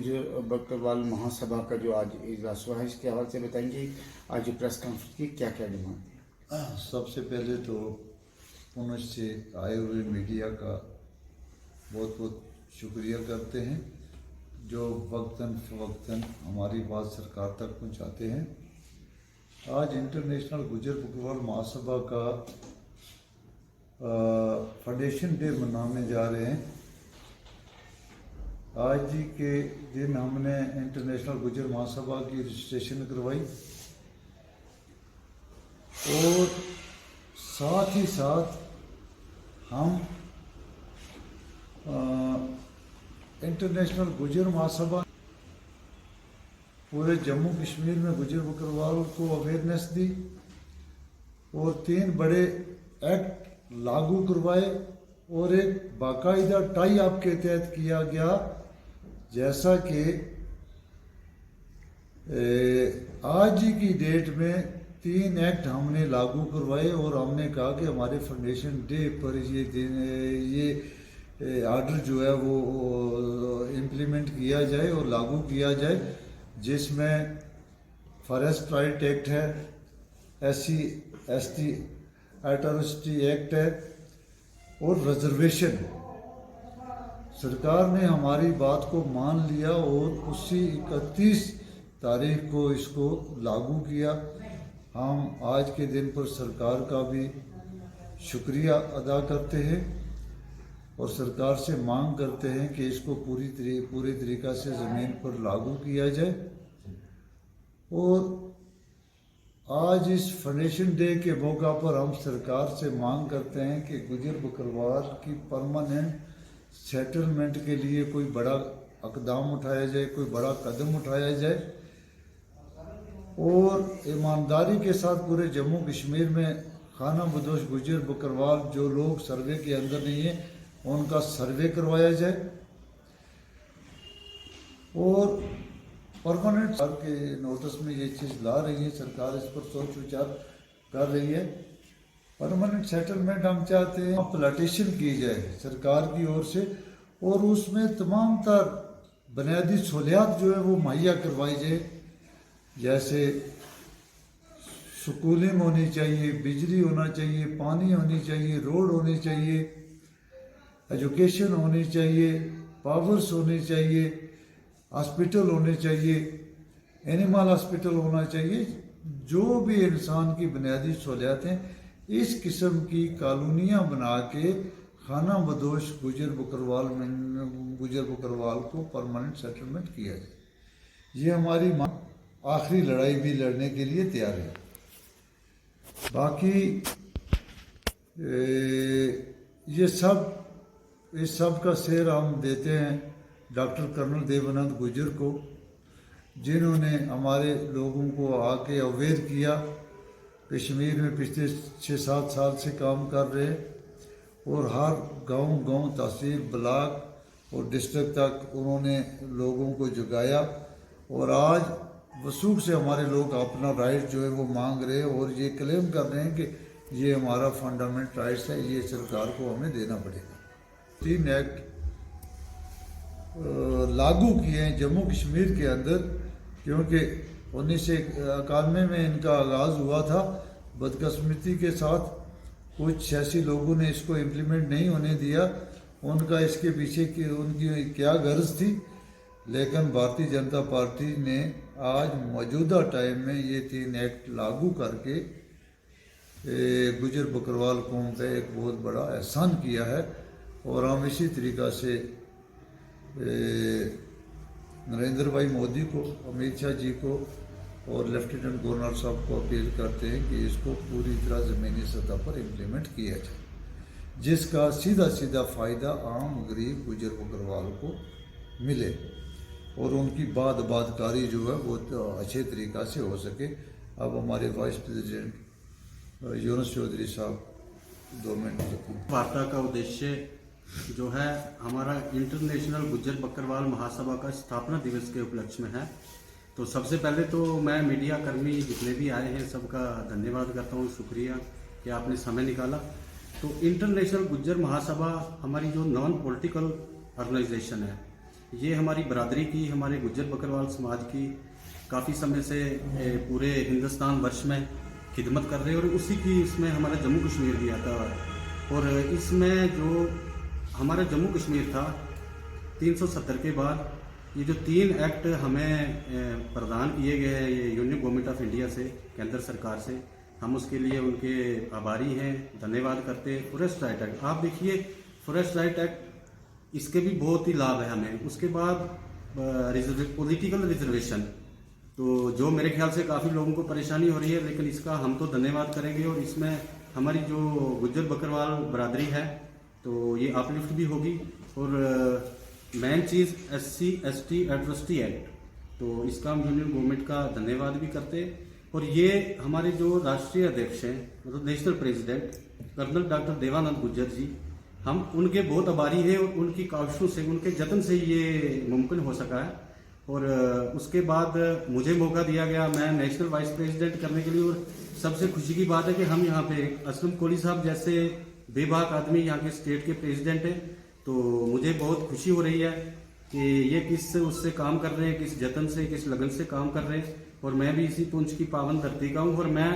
गुजर बकरवाल महासभा का जो आज इजलास हुआ है, इसके हवाले से बताएंगे। आज जो प्रेस कॉन्फ्रेंस की क्या क्या डिमांड थी? सबसे पहले तो पुनः से आए हुए मीडिया का बहुत बहुत शुक्रिया करते हैं जो वक्तन फ़वक्तन हमारी बात सरकार तक पहुंचाते हैं। आज इंटरनेशनल गुजर बकरवाल महासभा का फाउंडेशन डे मनाने जा रहे हैं। आज ही के दिन हमने इंटरनेशनल गुजर महासभा की रजिस्ट्रेशन करवाई और साथ ही साथ हम इंटरनेशनल गुजर महासभा पूरे जम्मू कश्मीर में गुजर बकरवाल को अवेयरनेस दी और 3 बड़े एक्ट लागू करवाए और एक बाकायदा टाई अप के तहत किया गया, जैसा कि आज ही की डेट में 3 एक्ट हमने लागू करवाए और हमने कहा कि हमारे फाउंडेशन डे पर ये आर्डर जो है वो इम्प्लीमेंट किया जाए और लागू किया जाए, जिसमें फॉरेस्ट राइट एक्ट है, SC/ST एट्रोसिटी एक्ट है और रिजर्वेशन। सरकार ने हमारी बात को मान लिया और उसी 31 तारीख को इसको लागू किया। हम आज के दिन पर सरकार का भी शुक्रिया अदा करते हैं और सरकार से मांग करते हैं कि इसको पूरी तरीक़ा से ज़मीन पर लागू किया जाए। और आज इस फाउंडेशन डे के मौका पर हम सरकार से मांग करते हैं कि गुजर बकरवाल की परमानेंट सेटलमेंट के लिए कोई बड़ा इक़दाम उठाया जाए, कोई बड़ा कदम उठाया जाए और ईमानदारी के साथ पूरे जम्मू कश्मीर में खाना बदोश गुजर बकरवाल जो लोग सर्वे के अंदर नहीं है उनका सर्वे करवाया जाए और परमानेंट सरकार के नोटिस में ये चीज़ ला रही है। सरकार इस पर सोच विचार कर रही है। परमानेंट सेटलमेंट हम चाहते हैं प्लाटेशन की जाए सरकार की ओर से और उसमें तमाम तर बुनियादी सहूलियात जो है वो मुहैया करवाई जाए, जैसे स्कूलिंग होनी चाहिए, बिजली होना चाहिए, पानी होनी चाहिए, रोड होनी चाहिए, एजुकेशन होनी चाहिए, पावर्स होनी चाहिए, हॉस्पिटल होने चाहिए, एनिमल हॉस्पिटल होना चाहिए। जो भी इंसान की बुनियादी सहूलियात हैं, इस किस्म की कॉलोनियाँ बना के खाना बदोश गुजर बकरवाल को परमानेंट सेटलमेंट किया जाए। ये हमारी आखिरी लड़ाई भी लड़ने के लिए तैयार है। बाकी इस सब का श्रेय हम देते हैं डॉक्टर कर्नल देवानंद गुजर को, जिन्होंने हमारे लोगों को आके अवेयर किया। कश्मीर में पिछले 6-7 साल से काम कर रहे और हर गांव तहसील ब्लॉक और डिस्ट्रिक्ट तक उन्होंने लोगों को जगाया और आज वसूख से हमारे लोग अपना राइट जो है वो मांग रहे हैं और ये क्लेम कर रहे हैं कि ये हमारा फंडामेंटल राइट्स है, ये सरकार को हमें देना पड़ेगा। 3 एक्ट लागू किए हैं जम्मू कश्मीर के अंदर, क्योंकि 1991 में इनका आगाज़ हुआ था। बदकिस्मती के साथ कुछ सियासी लोगों ने इसको इम्प्लीमेंट नहीं होने दिया। उनका इसके पीछे की उनकी क्या गर्ज थी, लेकिन भारतीय जनता पार्टी ने आज मौजूदा टाइम में ये 3 एक्ट लागू करके गुजर बकरवाल कौम पे एक बहुत बड़ा एहसान किया है। और हम इसी तरीक़ा से नरेंद्र भाई मोदी को, अमित शाह जी को और लेफ्टिनेंट गवर्नर साहब को अपील करते हैं कि इसको पूरी तरह ज़मीनी सतह पर इम्प्लीमेंट किया जाए, जिसका सीधा फ़ायदा आम गरीब गुजर बकरवाल को मिले और उनकी बादकारी जो है वो अच्छे तरीक़ा से हो सके। अब हमारे वाइस प्रेसिडेंट यूनुस चौधरी साहब 2 मिनट। वार्ता का उद्देश्य जो है हमारा इंटरनेशनल गुजर बकरवाल महासभा का स्थापना दिवस के उपलक्ष्य में है। तो सबसे पहले तो मैं मीडिया कर्मी जितने भी आए हैं सबका धन्यवाद करता हूँ, शुक्रिया कि आपने समय निकाला। तो इंटरनेशनल गुज्जर महासभा हमारी जो नॉन पॉलिटिकल ऑर्गेनाइजेशन है, ये हमारी बरादरी की, हमारे गुज्जर बकरवाल समाज की काफ़ी समय से पूरे हिंदुस्तान वर्ष में खिदमत कर रहे हैं, और उसी की इसमें हमारा जम्मू कश्मीर भी आता है। और इसमें जो हमारा जम्मू कश्मीर था 370 के बाद ये जो 3 एक्ट हमें प्रदान किए गए हैं ये यूनियन गवर्नमेंट ऑफ इंडिया से, केंद्र सरकार से, हम उसके लिए उनके आभारी हैं, धन्यवाद करते हैं। फॉरेस्ट राइट एक्ट, आप देखिए फॉरेस्ट राइट एक्ट, इसके भी बहुत ही लाभ है हमें। उसके बाद पॉलिटिकल रिजर्वेशन, तो जो मेरे ख्याल से काफ़ी लोगों को परेशानी हो रही है, लेकिन इसका हम तो धन्यवाद करेंगे। और इसमें हमारी जो गुज्जर बकरवाल बरादरी है तो ये अपलिफ्ट भी होगी। और मेन चीज़ SC ST एट्रोसिटी एक्ट, तो इसका हम यूनियन गवर्नमेंट का धन्यवाद भी करते हैं। और ये हमारे जो राष्ट्रीय अध्यक्ष हैं, मतलब national president colonel doctor Devanand Gujjar ji, हम उनके बहुत आभारी हैं, और उनकी काविशों से, उनके जतन से ये मुमकिन हो सका है। और उसके बाद मुझे मौका दिया गया, मैं नेशनल वाइस प्रेसिडेंट करने के लिए। और सबसे खुशी की बात है कि हम यहाँ पे असलम कोहली साहब जैसे बेबाक आदमी यहाँ के स्टेट के प्रेसिडेंट हैं, तो मुझे बहुत खुशी हो रही है कि ये किस उससे काम कर रहे हैं, किस जतन से, किस लगन से काम कर रहे हैं। और मैं भी इसी पुंछ की पावन धरती का हूँ। और मैं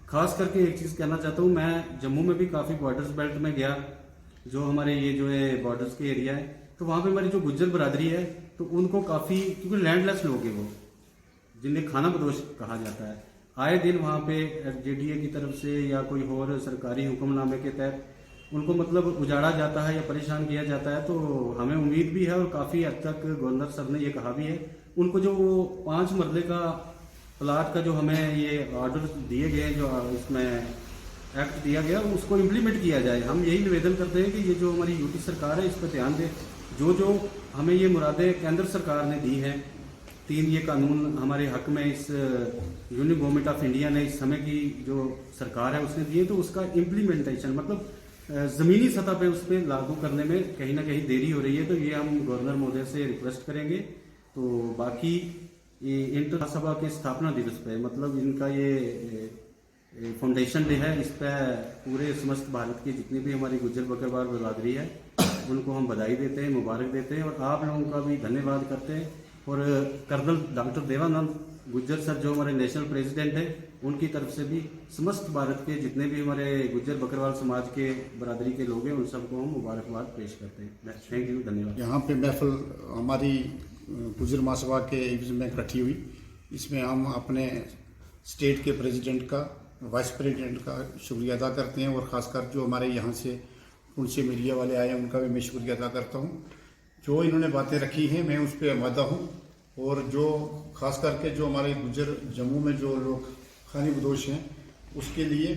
खास करके एक चीज़ कहना चाहता हूँ, मैं जम्मू में भी काफ़ी बॉर्डर्स बेल्ट में गया, जो हमारे ये जो है बॉर्डर्स के एरिया है, तो वहाँ पे हमारी जो गुज्जर बरादरी है तो उनको काफ़ी, क्योंकि लैंडलेस लोग हैं वो, जिन्हें खाना बदोश कहा जाता है, आए दिन वहाँ पे JDA की तरफ से या कोई और सरकारी हुक्मनामे के तहत उनको मतलब उजाड़ा जाता है या परेशान किया जाता है। तो हमें उम्मीद भी है, और काफ़ी हद तक गवर्नर सर ने ये कहा भी है, उनको जो 5 मरले का प्लाट का जो हमें ये ऑर्डर दिए गए हैं, जो इसमें एक्ट दिया गया, उसको इम्प्लीमेंट किया जाए। हम यही निवेदन करते हैं कि ये जो हमारी यूटी सरकार है इस पर ध्यान दे। जो हमें ये मुरादें केंद्र सरकार ने दी हैं, 3 ये कानून हमारे हक में इस यूनियन गवर्नमेंट ऑफ इंडिया ने, इस समय की जो सरकार है उसने दिए, तो उसका इम्प्लीमेंटेशन मतलब ज़मीनी सतह पे उस पर लागू करने में कहीं ना कहीं देरी हो रही है। तो ये हम गवर्नर महोदय से रिक्वेस्ट करेंगे। तो बाकी ये इंटर सभा के स्थापना दिवस पे, मतलब इनका ये फाउंडेशन डे है, इस पर पूरे समस्त भारत के जितने भी हमारी गुज्जर बकरवाल बरादरी है उनको हम बधाई देते हैं, मुबारक देते हैं, और आप लोगों का भी धन्यवाद करते हैं। और colonel doctor Devanand Gujjar sir जो हमारे नेशनल प्रेसिडेंट हैं, उनकी तरफ से भी समस्त भारत के जितने भी हमारे गुज्जर बकरवाल समाज के बरादरी के लोग हैं उन सबको हम मुबारकबाद पेश करते हैं। थैंक यू, धन्यवाद। यहाँ पे महफिल हमारी गुज्जर महासभा के एवज में इकट्ठी हुई। इसमें हम अपने स्टेट के प्रेसिडेंट का, वाइस प्रेसिडेंट का शुक्रिया अदा करते हैं, और ख़ासकर जो हमारे यहाँ से उनसे मीडिया वाले आए हैं उनका भी मैं शुक्रिया अदा करता हूँ। जो इन्होंने बातें रखी हैं मैं उस पर आमादा हूँ। और जो खास करके जो हमारे गुज्जर जम्मू में जो लोग खानी बदोश हैं, उसके लिए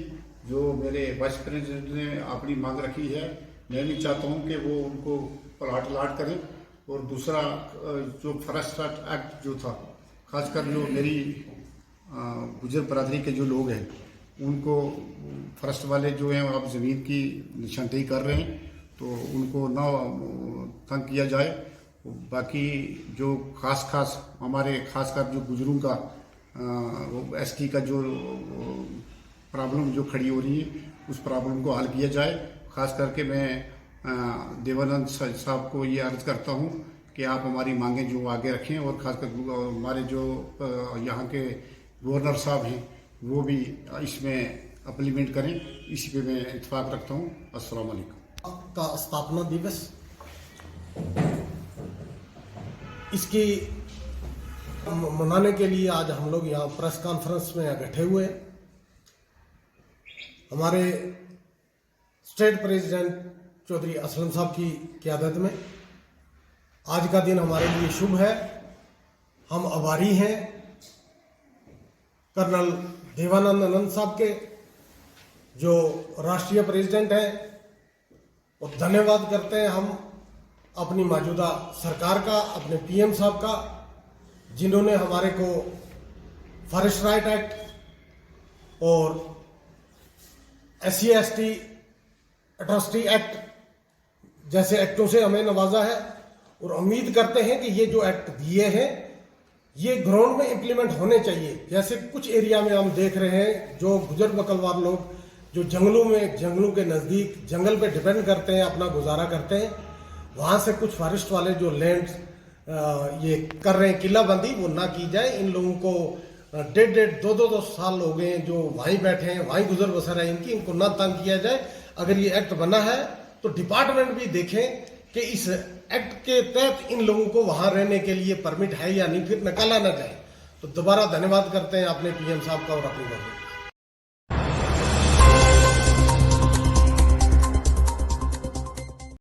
जो मेरे वाइस प्रेसिडेंट ने अपनी मांग रखी है, मैं भी चाहता हूँ कि वो उनको प्लाट अलाट करें। और दूसरा जो फॉरेस्ट एक्ट जो था, खासकर जो मेरी गुज्जर बरादरी के जो लोग हैं उनको फॉरेस्ट वाले जो हैं अब ज़मीन की निशानदेही कर रहे हैं, तो उनको ना तंग किया जाए। बाकी जो खास हमारे खासकर जो गुजरों का ST का जो प्रॉब्लम जो खड़ी हो रही है, उस प्रॉब्लम को हल किया जाए। खास करके मैं देवानंद साहब को ये अर्ज करता हूँ कि आप हमारी मांगें जो आगे रखें, और खासकर हमारे जो यहाँ के गवर्नर साहब हैं वो भी इसमें अप्लीमेंट करें। इसी पे मैं इत्तेफाक रखता हूँ। अस्सलाम वालेकुम। का स्थापना दिवस, इसकी मनाने के लिए आज हम लोग यहाँ प्रेस कॉन्फ्रेंस में इकट्ठे हुए। हमारे स्टेट प्रेसिडेंट चौधरी असलम साहब की क़यादत में आज का दिन हमारे लिए शुभ है। हम आभारी हैं कर्नल देवानंद आनंद साहब के, जो राष्ट्रीय प्रेसिडेंट हैं, और धन्यवाद करते हैं हम अपनी मौजूदा सरकार का, अपने PM साहब का, जिन्होंने हमारे को फॉरेस्ट राइट एक्ट और SC ST एट्रोसिटी एक्ट जैसे एक्टों से हमें नवाजा है। और उम्मीद करते हैं कि ये जो एक्ट दिए हैं ये ग्राउंड में इम्प्लीमेंट होने चाहिए। जैसे कुछ एरिया में हम देख रहे हैं जो गुजर बकरवाल लोग जो जंगलों के नज़दीक जंगल पे डिपेंड करते हैं, अपना गुजारा करते हैं, वहाँ से कुछ फॉरेस्ट वाले जो लैंड ये कर रहे हैं किलाबंदी, वो ना की जाए। इन लोगों को 1.5 2 साल हो गए हैं जो वहीं बैठे हैं, वहीं गुजर बसर है इनकी, इनको ना तंग किया जाए। अगर ये एक्ट बना है तो डिपार्टमेंट भी देखें कि इस एक्ट के तहत इन लोगों को वहां रहने के लिए परमिट है या नहीं, फिर निकाला ना जाए। तो दोबारा धन्यवाद करते हैं अपने पीएम साहब का और अपनी गवर्नमेंट।